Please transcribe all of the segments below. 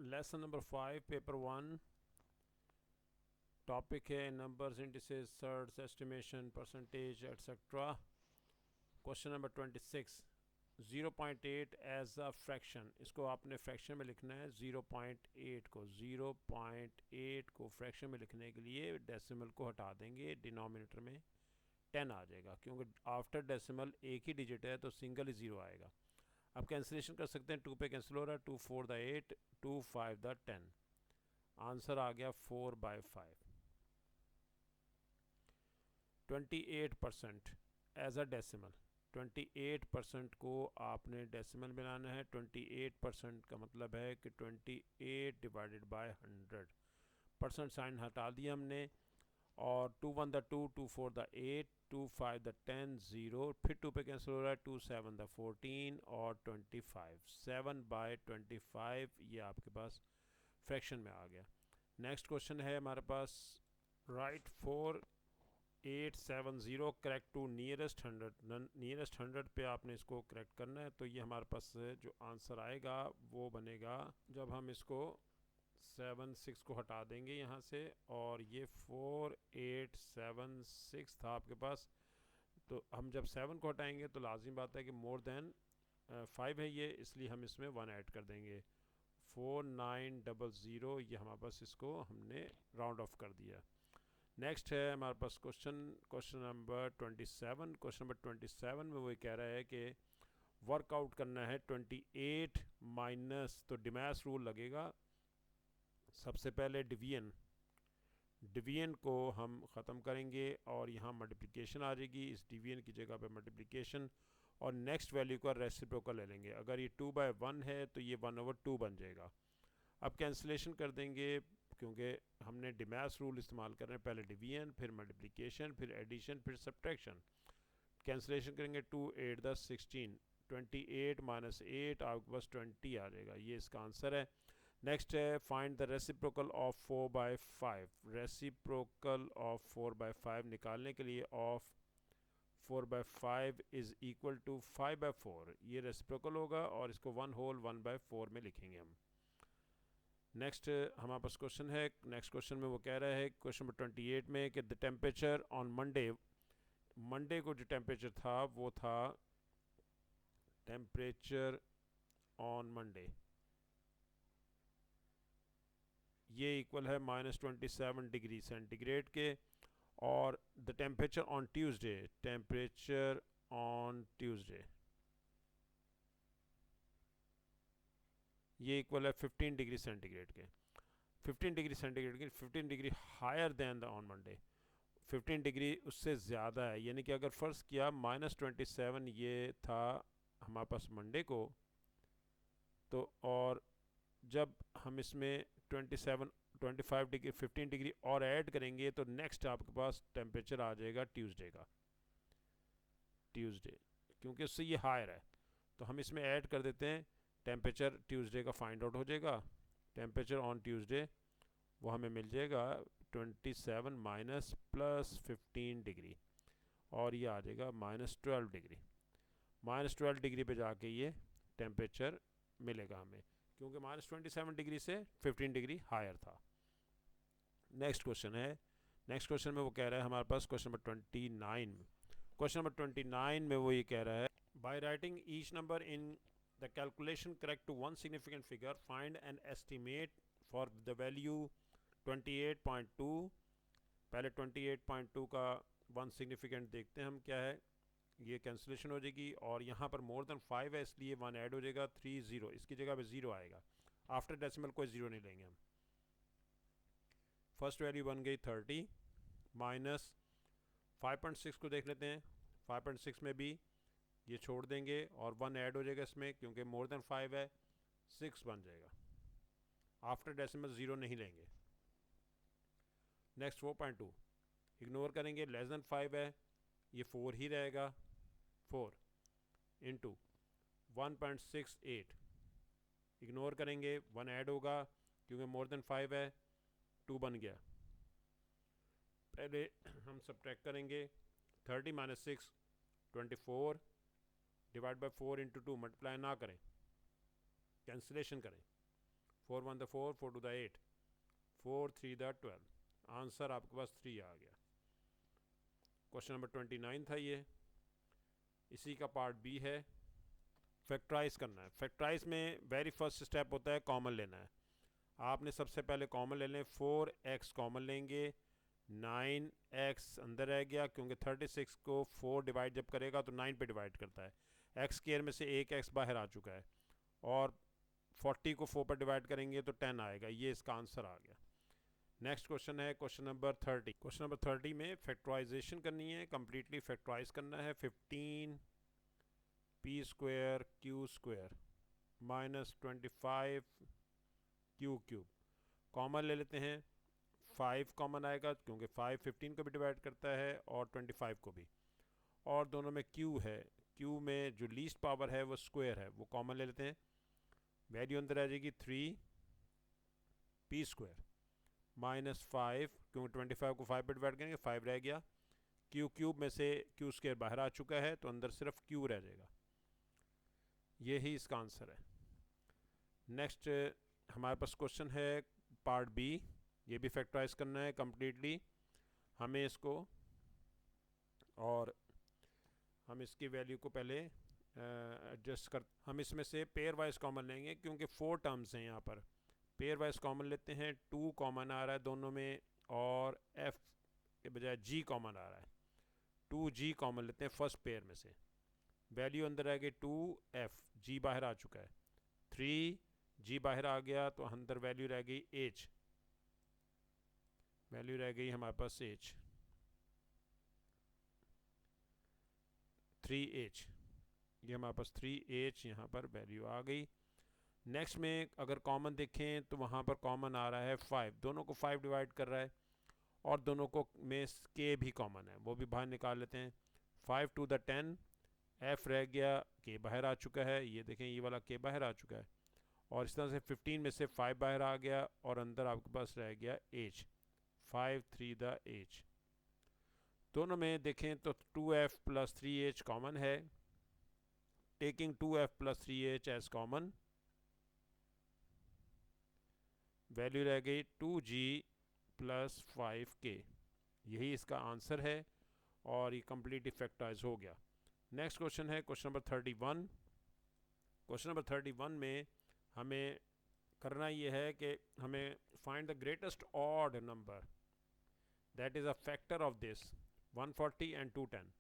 Lesson number 5 paper 1 topic है numbers indices surds estimation percentage etcetera. Question number 26 0.8 as a fraction, इसको आपने fraction में लिखना है। 0.8 को फ्रैक्शन में लिखने के लिए डेसिमल को हटा देंगे, डिनोमिनेटर में 10 आ जाएगा, क्योंकि आफ्टर डेसिमल एक ही डिजिट है तो सिंगल ही ज़ीरो आएगा। अब कैंसिलेशन कर सकते हैं, 2 पे कैंसिल हो रहा है, 2 4 द 8, 2 5 द 10, आंसर आ गया 4/5। 28% एज अ डेसिमल, 28% को आपने डेसिमल बनाना है। 28% का मतलब है कि 28 डिवाइडेड बाय 100, परसेंट साइन हटा दिया हमने, और 2 1 द 2, 2 4 द 8, 2 5 द 10, 0, फिर 2 पे कैंसिल हो रहा है, 2 7 द 14 और 25, 7/25 ये आपके पास फ्रैक्शन में आ गया। नेक्स्ट क्वेश्चन है हमारे पास, right 4870 correct to nearest 100, nearest 100 पे आपने इसको करेक्ट करना है। तो ये हमारे पास जो आंसर आएगा वो बनेगा, जब हम इसको 7 6 को हटा देंगे यहाँ से, और ये 4876 था आपके पास, तो हम जब 7 को हटाएंगे तो लाजिम बात है कि मोर देन 5 है ये, इसलिए हम इसमें 1 ऐड कर देंगे। 4900 ये हमारे पास, इसको हमने राउंड ऑफ कर दिया। नेक्स्ट है हमारे पास क्वेश्चन नंबर 27। क्वेश्चन नंबर 27 में वो कह रहा है कि वर्कआउट करना है 28 माइनस, तो डिमैस रूल लगेगा। सबसे पहले डिवीजन को हम ख़त्म करेंगे और यहाँ मल्टीप्लिकेशन आ जाएगी, इस डिवीजन की जगह पे मल्टीप्लिकेशन, और नेक्स्ट वैल्यू का रेसिप्रोकल ले लेंगे। अगर ये 2/1 है तो ये 1/2 बन जाएगा। अब कैंसिलेशन कर देंगे, क्योंकि हमने डिमैस रूल इस्तेमाल कर रहे हैं, पहले डिवीजन, फिर मल्टीप्लिकेशन, फिर एडिशन, फिर सब्ट्रैक्शन। कैंसिलेशन करेंगे, 2 8 10 16, 28 माइनस 8 आपके पास 20 आ जाएगा, ये इसका आंसर है। नेक्स्ट है find the reciprocal of 4/5। Reciprocal of 4/5 निकालने के लिए ऑफ 4/5 इज़ इक्वल टू 5/4, ये रेसिप्रोकल होगा और इसको 1/4 में लिखेंगे हम। नेक्स्ट हमारे पास क्वेश्चन है, नेक्स्ट क्वेश्चन में वो कह रहा है क्वेश्चन नंबर 28 में कि द टेम्परेचर ऑन मंडे को जो टेम्परेचर था वो था, टेम्परेचर ऑन मंडे ये इक्वल है -27 डिग्री सेंटीग्रेड के, और द टेम्परेचर ऑन ट्यूसडे ये इक्वल है 15 डिग्री सेंटीग्रेड के। 15 डिग्री सेंटीग्रेड के 15 degree higher than the on Monday, 15 degree उससे ज़्यादा है, यानी कि अगर फ़र्ज़ किया -27 ये था हमारे पास मंडे को, तो और जब हम इसमें 25 डिग्री 15 डिग्री और ऐड करेंगे तो नेक्स्ट आपके पास टेम्परेचर आ जाएगा ट्यूसडे का, क्योंकि उससे ये हायर है, तो हम इसमें ऐड कर देते हैं। टेम्परेचर ट्यूसडे का फाइंड आउट हो जाएगा। टेम्परेचर ऑन ट्यूसडे वो हमें मिल जाएगा 27 माइनस प्लस 15 डिग्री, और ये आ जाएगा -12 डिग्री। -12 डिग्री पे जाके ये टेम्परेचर मिलेगा हमें, क्योंकि -27 डिग्री से 15 डिग्री हायर था। नेक्स्ट क्वेश्चन है, नेक्स्ट क्वेश्चन में वो कह रहा है हमारे पास क्वेश्चन नंबर 29। क्वेश्चन नंबर 29 में वो ये कह रहा है, by writing each number in the calculation correct to one significant figure find an estimate for the value 28.2। पहले 28.2 का वन सिग्निफिकेंट देखते हैं हम क्या है। ये कैंसिलेशन हो जाएगी, और यहाँ पर मोर देन 5 है इसलिए 1 ऐड हो जाएगा, 30, इसकी जगह पे 0 आएगा। आफ्टर डेसिमल कोई 0 नहीं लेंगे हम। फर्स्ट वैल्यू बन गई 30 माइनस 5.6 को देख लेते हैं। 5.6 में भी ये छोड़ देंगे और 1 ऐड हो जाएगा इसमें, क्योंकि मोर देन 5 है, 6 बन जाएगा। आफ्टर डेसिमल 0 नहीं लेंगे। नेक्स्ट 4.2 इग्नोर करेंगे, लेस देन 5 है, ये 4 ही रहेगा। 4 इंटू 1.68 इग्नोर करेंगे, 1 ऐड होगा क्योंकि मोर देन 5 है, 2 बन गया। पहले हम सब्ट्रैक्ट करेंगे, 30 minus 6 24 divide by 4 into 2, multiply ना करें, कैंसिलेशन करें। 4 1 द 4, 4 2 द 8, 4 3 द 12। आंसर आपके पास 3 आ गया। क्वेश्चन नंबर 29 था ये, इसी का पार्ट बी है। फैक्टराइज करना है। फैक्टराइज में वेरी फर्स्ट स्टेप होता है कॉमन लेना है। आपने सबसे पहले कॉमन ले लें, 4x कॉमन लेंगे, 9x अंदर रह गया, क्योंकि 36 को 4 डिवाइड जब करेगा तो 9 पे डिवाइड करता है। एक्स स्क्वायर में से एक x बाहर आ चुका है, और 40 को 4 पर डिवाइड करेंगे तो 10 आएगा। ये इसका आंसर आ गया। नेक्स्ट क्वेश्चन है क्वेश्चन नंबर 30। क्वेश्चन नंबर 30 में फैक्टराइजेशन करनी है, कम्प्लीटली फैक्टराइज करना है। 15 p square q square minus 25 q cube. Common ले लेते हैं, 5 कॉमन आएगा क्योंकि 5 15 को भी डिवाइड करता है और 25 को भी, और दोनों में q है। q में जो लीस्ट पावर है वो स्क्वायर है, वो कॉमन ले लेते हैं। वैल्यू अंदर आ जाएगी 3 p स्क्वायर माइनस 5, क्योंकि 25 को 5 पे डिवाइड करेंगे 5 रह गया। q क्यूब में से q स्क्वायर बाहर आ चुका है तो अंदर सिर्फ q रह जाएगा। यही इसका आंसर है। नेक्स्ट हमारे पास क्वेश्चन है पार्ट बी, ये भी फैक्टराइज करना है कम्प्लीटली हमें इसको, और हम इसकी वैल्यू को पहले एडजस्ट कर, हम इसमें से पेयर वाइज कॉमन लेंगे क्योंकि 4 टर्म्स हैं यहाँ पर। पेयर वाइज कॉमन लेते हैं, 2 कॉमन आ रहा है दोनों में, और f के बजाय g कॉमन आ रहा है। 2g कॉमन लेते हैं फर्स्ट पेयर में से। वैल्यू अंदर आ गई 2f, g बाहर आ चुका है, 3g बाहर आ गया तो अंदर वैल्यू रह गई h, वैल्यू रह गई हमारे पास h, 3h, ये हमारे पास 3h यहाँ पर वैल्यू आ गई। नेक्स्ट में अगर कॉमन देखें तो वहाँ पर कॉमन आ रहा है 5, दोनों को 5 डिवाइड कर रहा है, और दोनों को में k भी कॉमन है, वो भी बाहर निकाल लेते हैं। 5 2 द 10, f रह गया, k बाहर आ चुका है, ये देखें ये वाला k बाहर आ चुका है, और इस तरह से 15 में से 5 बाहर आ गया, और अंदर आपके पास रह गया h, 5 3 द h। दोनों में देखें तो 2f प्लस 3h कॉमन है। Taking 2f plus 3h as common, value रह गई 2g प्लस 5k। यही इसका आंसर है, और ये कंप्लीट फैक्टराइज हो गया। नेक्स्ट क्वेश्चन है क्वेश्चन नंबर 31। क्वेश्चन नंबर 31 में हमें करना ये है कि हमें find the greatest odd number that is a factor of this 140 and 210।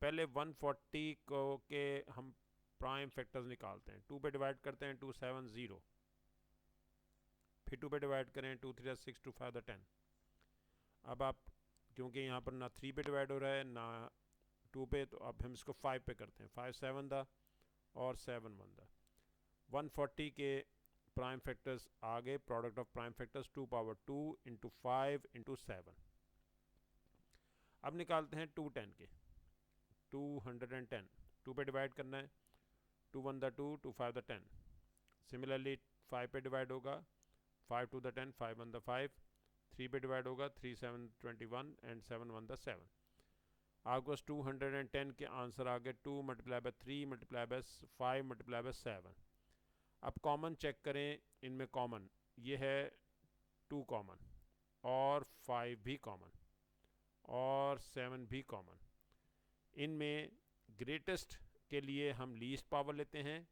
पहले 140 को के हम प्राइम फैक्टर्स निकालते हैं, 2 पे डिवाइड करते हैं 2 7 0, फिर 2 पे डिवाइड करें 2 3 6 2 5 10। अब आप क्योंकि यहाँ पर ना 3 पे डिवाइड हो रहा है ना 2 पे, तो अब हम इसको 5 पे करते हैं, 5 7 दा और 7 1 दा। 140 के प्राइम फैक्टर्स आ गए, product of prime factors 2 power 2 into 5 into 7। अब निकालते हैं 210 के, 210 2 पे डिवाइड करना है, 2 1 दा 2 2 5 दा 10। सिमिलरली 5 पे डिवाइड होगा, 5 2 दा 10 5 1 दा 5। 3 पे डिवाइड होगा, 3 7 21 एंड 7 1 दा 7। आपके पास 210 के आंसर आ गए 2 multiply by 3 multiply by 5 multiply by 7। अब कॉमन चेक करें, इनमें कॉमन ये है 2 कॉमन, और 5 भी कॉमन, और 7 भी कॉमन। इनमें ग्रेटेस्ट के लिए हम लीस्ट पावर लेते हैं,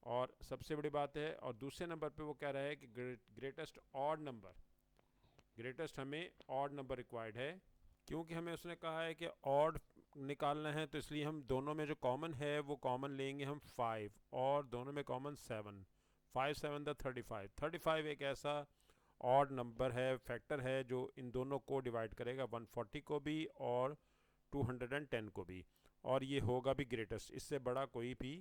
और सबसे बड़ी बात है, और दूसरे नंबर पे वो कह रहा है कि ग्रेटेस्ट ऑड नंबर, ग्रेटेस्ट हमें ऑड नंबर रिक्वायर्ड है, क्योंकि हमें उसने कहा है कि ऑड निकालना है, तो इसलिए हम दोनों में जो कॉमन है वो कॉमन लेंगे हम 5, और दोनों में कॉमन 7, 5 7 द 35। 35 एक ऐसा ऑड नंबर है, फैक्टर है, जो इन दोनों को डिवाइड करेगा, 140 को भी और 210 को भी, और ये होगा भी ग्रेटेस्ट। इससे बड़ा कोई भी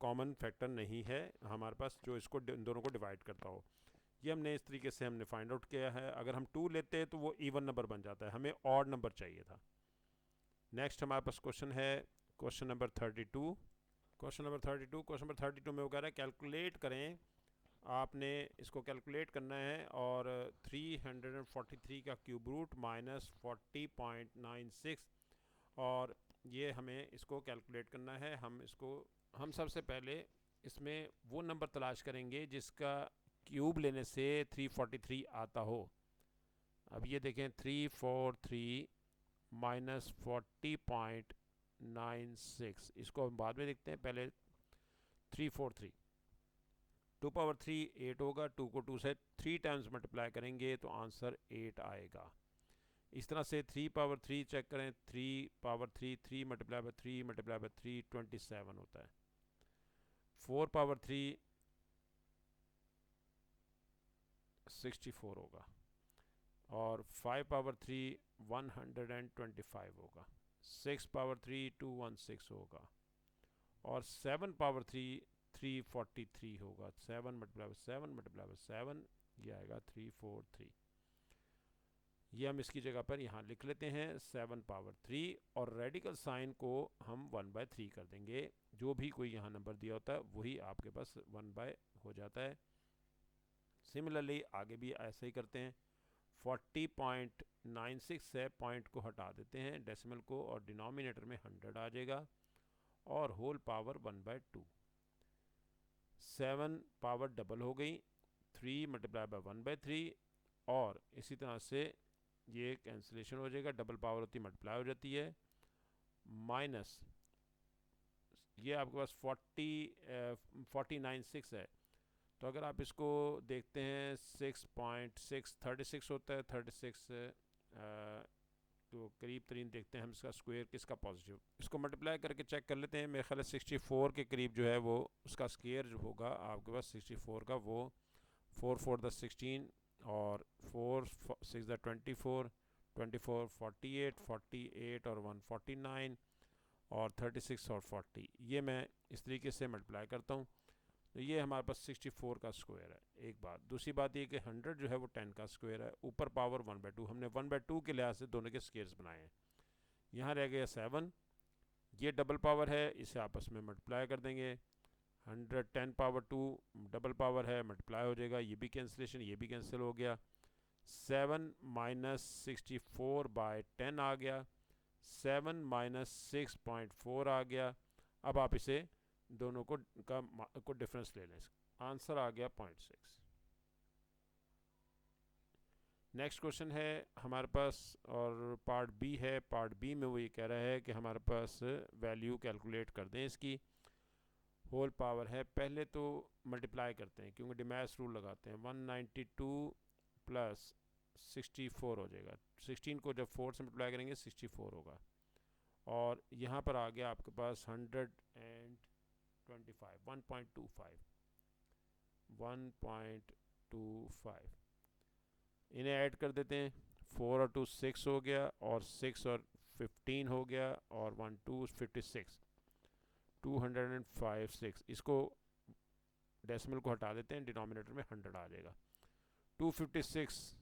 कॉमन फैक्टर नहीं है हमारे पास जो इसको इन दोनों को डिवाइड करता हो। ये हमने इस तरीके से हमने फाइंड आउट किया है। अगर हम 2 लेते हैं तो वो इवन नंबर बन जाता है, हमें ऑड नंबर चाहिए था। नेक्स्ट हमारे पास क्वेश्चन है क्वेश्चन नंबर 32। क्वेश्चन नंबर 32 में वो कह रहा है कैलकुलेट करें, आपने इसको कैलकुलेट करना है, और 343 का क्यूब रूट माइनस 40.96, और ये हमें इसको कैलकुलेट करना है। हम सबसे पहले इसमें वो नंबर तलाश करेंगे जिसका क्यूब लेने से 343 आता हो। अब ये देखें 343 माइनस 40.96, इसको हम बाद में देखते हैं, पहले 343 2 पावर 3 8 होगा, 2 को 2 से 3 टाइम्स मल्टीप्लाई करेंगे तो आंसर 8 आएगा। इस तरह से 3 पावर 3 चेक करें, 3 power 3 3 multiply by 3 multiply by 3 27 होता है। 4 पावर 3 64 होगा, और 5 पावर 3 125 होगा, 6 पावर 3 216 होगा, और 7 पावर 3 343 होगा। 7 मल्टीप्लाई 7 मल्टीप्लाई 7, ये आएगा 343। ये हम इसकी जगह पर यहाँ लिख लेते हैं 7 पावर 3, और रेडिकल साइन को हम 1/3 कर देंगे। जो भी कोई यहाँ नंबर दिया होता है वही आपके पास 1 हो जाता है। सिमिलरली आगे भी ऐसे ही करते हैं। 40.96 से पॉइंट को हटा देते हैं, डेसिमल को, और डिनोमिनेटर में 100 आ जाएगा, और होल पावर 1/2। 7 पावर डबल हो गई, 3 मल्टीप्लाई बाय 1/3, और इसी तरह से ये कैंसिलेशन हो जाएगा, डबल पावर होती मल्टीप्लाई हो जाती है, माइनस ये आपके पास 496 है। तो अगर आप इसको देखते हैं 6.636 होता है, 36 तो करीब तरीन देखते हैं हम इसका स्क्वायर किसका पॉजिटिव। इसको मल्टीप्लाई करके चेक कर लेते हैं। मेरे ख्याल 64 के करीब जो है वो उसका स्क्वायर जो होगा आपके पास 64 का, वो 4 4 10 16, और 4 6 24 24 48 48 और 149 और 36 और 40। ये मैं इस तरीके से मल्टीप्लाई करता हूँ, तो ये हमारे पास 64 का स्क्वायर है। एक बात, दूसरी बात ये कि 100 जो है वो 10 का स्क्वायर है, ऊपर पावर 1/2, हमने 1/2 के लिहाज से दोनों के स्क्वायर्स बनाए हैं। यहाँ रह गया 7, ये डबल पावर है, इसे आपस में मल्टीप्लाई कर देंगे। 110 पावर 2 डबल पावर है, मल्टीप्लाई हो जाएगा, ये भी कैंसिलेशन, ये भी कैंसिल हो गया। 7 माइनस 64/10 आ गया, 7 माइनस 6.4 आ गया। अब आप इसे दोनों को डिफरेंस ले लें, आंसर आ गया 0.6। नेक्स्ट क्वेश्चन है हमारे पास, और पार्ट बी है। पार्ट बी में वो ये कह रहा है कि हमारे पास वैल्यू कैलकुलेट कर दें इसकी। होल पावर है, पहले तो मल्टीप्लाई करते हैं क्योंकि डिमैश रूल लगाते हैं। 192 प्लस 64 हो जाएगा, 16 को जब 4 से मल्टीप्लाई करेंगे 64 होगा, और यहाँ पर आ गया आपके पास 125 1.25। इन्हें ऐड कर देते हैं, 4 और 2 6 हो गया, और 6 और 15 हो गया, और 1 2 56, 205 इसको डेसिमल को हटा देते हैं, डिनोमिनेटर में 100 आ जाएगा। 256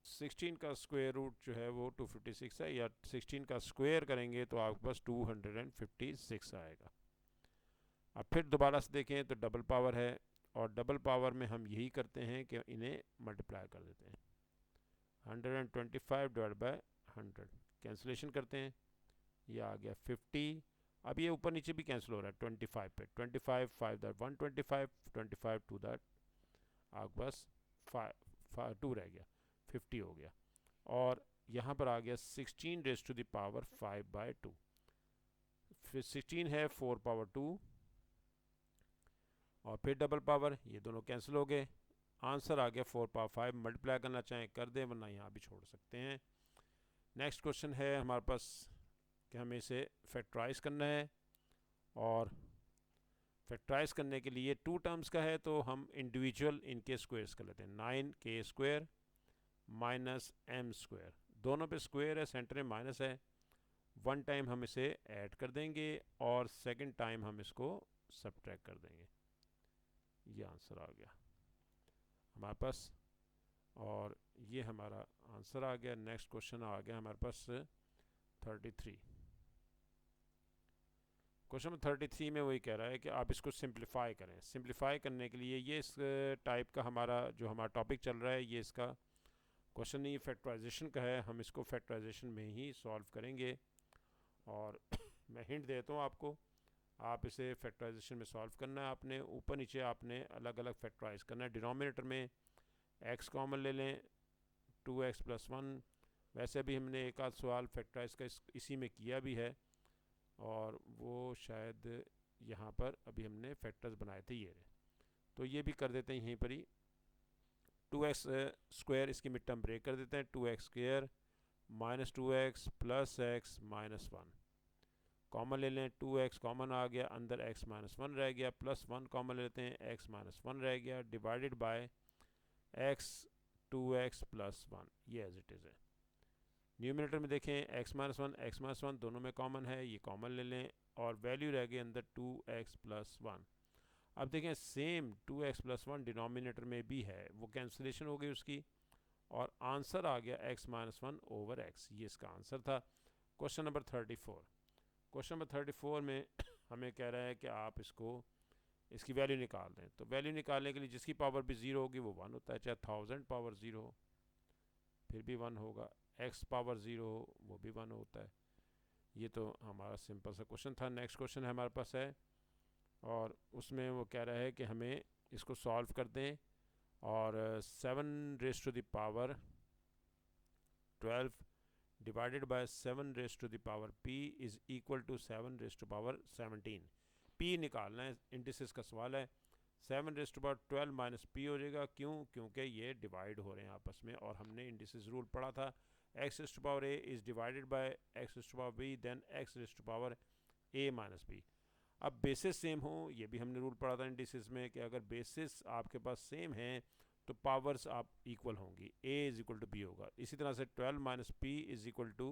16 का स्क्वायर रूट जो है वो 256 है, या 16 का स्क्वायर करेंगे तो आपके पास 256 आएगा। अब फिर दोबारा से देखें तो डबल पावर है, और डबल पावर में हम यही करते हैं कि इन्हें मल्टीप्लाई कर देते हैं। 125 डिवाइड बाय 100, कैंसिलेशन करते हैं, ये आ गया 50। अब ये ऊपर नीचे भी कैंसिल हो रहा है 25 पे, 25 5 दैट 125, 25 2 दैट आपके पास 2 रह गया, 50 हो गया, और यहाँ पर आ गया 16 रेज़ टू द पावर 5/2। फिर 16 है 4 पावर 2, और फिर डबल पावर, ये दोनों कैंसिल हो गए, आंसर आ गया 4 पावर 5। मल्टीप्लाई करना चाहें कर दें, वरना यहाँ भी छोड़ सकते हैं। नेक्स्ट क्वेश्चन है हमारे पास कि हमें इसे फैक्टराइज करना है, और फैक्टराइज करने के लिए 2 टर्म्स का है तो हम इंडिविजुअल इनके स्क्वायर्स कर लेते हैं। 9k² माइनस m², दोनों पे स्क्वायर है, सेंटर में माइनस है। 1 टाइम हम इसे ऐड कर देंगे, और सेकंड टाइम हम इसको सब्ट्रैक्ट कर देंगे। ये आंसर आ गया हमारे पास, और ये हमारा आंसर आ गया। नेक्स्ट क्वेश्चन आ गया हमारे पास 33। क्वेश्चन 33 में वही कह रहा है कि आप इसको सिंप्लीफाई करें। सिंप्लीफाई करने के लिए ये इस टाइप का हमारा टॉपिक चल रहा है, ये इसका क्वेश्चन नहीं फैक्टराइजेशन का है, हम इसको फैक्टराइजेशन में ही सॉल्व करेंगे। और मैं हिंट देता हूँ आपको, आप इसे फैक्टराइजेशन में सॉल्व करना है आपने, ऊपर नीचे आपने अलग अलग फैक्टराइज करना है। डिनोमिनेटर में x कॉमन ले लें, 2x + 1। वैसे भी हमने एक आध सवाल फैक्टराइज का इसी में किया भी है, और वो शायद यहाँ पर अभी हमने फैक्टर्स बनाए थे ये। तो ये भी कर देते हैं यहीं पर ही। 2x² इसकी मिड टर्म ब्रेक कर देते हैं, 2x² - 2x + x - 1 कॉमन ले लें। 2x कॉमन आ गया, अंदर x - 1 रह गया, +1 कॉमन लेते हैं, x - 1 रह गया, डिवाइडेड बाय x 2x + 1, ये एज इट इज़ है। न्यूमिनेटर में देखें x - 1 दोनों में कॉमन है, ये कॉमन ले लें, और वैल्यू रह गई अंदर 2x + 1। अब देखें सेम 2x + 1 डिनोमिनेटर में भी है, वो कैंसिलेशन हो गई उसकी, और आंसर आ गया x - 1/x। ये इसका आंसर था। Question number 34। क्वेश्चन नंबर 34 में हमें कह रहा है कि आप इसकी वैल्यू निकाल दें। तो वैल्यू निकालने के लिए जिसकी पावर भी 0 होगी वो 1 होता है, चाहे 1000 पावर 0 हो फिर भी 1 होगा, x पावर 0 हो वो भी 1 होता है। ये तो हमारा सिंपल सा क्वेश्चन था। नेक्स्ट क्वेश्चन हमारे पास है, और उसमें वो कह रहा है कि हमें इसको सॉल्व कर दें, और 7⁻12 divided by 7⁻p is equal to 7⁻17। p निकालना है, इंडिसेस का सवाल है। 7⁻12 - p हो जाएगा, क्यों? क्योंकि ये डिवाइड हो रहे हैं आपस में, और हमने इंडिसेस रूल पढ़ा था, x⁻a is divided by x⁻b then x⁻a - b। अब बेसिस सेम हो, ये भी हमने रूल पढ़ा था इंडिसेस में कि अगर बेसिस आपके पास सेम हैं तो पावर्स आप इक्वल होंगी, a is equal to b होगा। इसी तरह से 12 - p इज़ इक्वल टू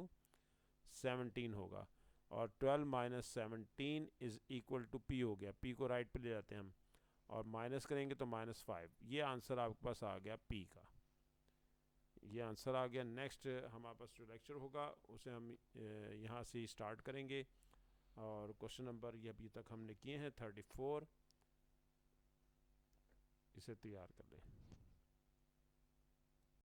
17 होगा, और 12 - 17 इज़ इक्वल टू p हो गया। p को राइट पे ले जाते हैं हम, और माइनस करेंगे तो -5। ये आंसर आपके पास आ गया p का, ये आंसर आ गया। नेक्स्ट हमारे पास जो लेक्चर होगा उसे हम यहाँ से स्टार्ट करेंगे, और क्वेश्चन नंबर ये अभी तक हमने किए हैं 34, इसे तैयार कर लें।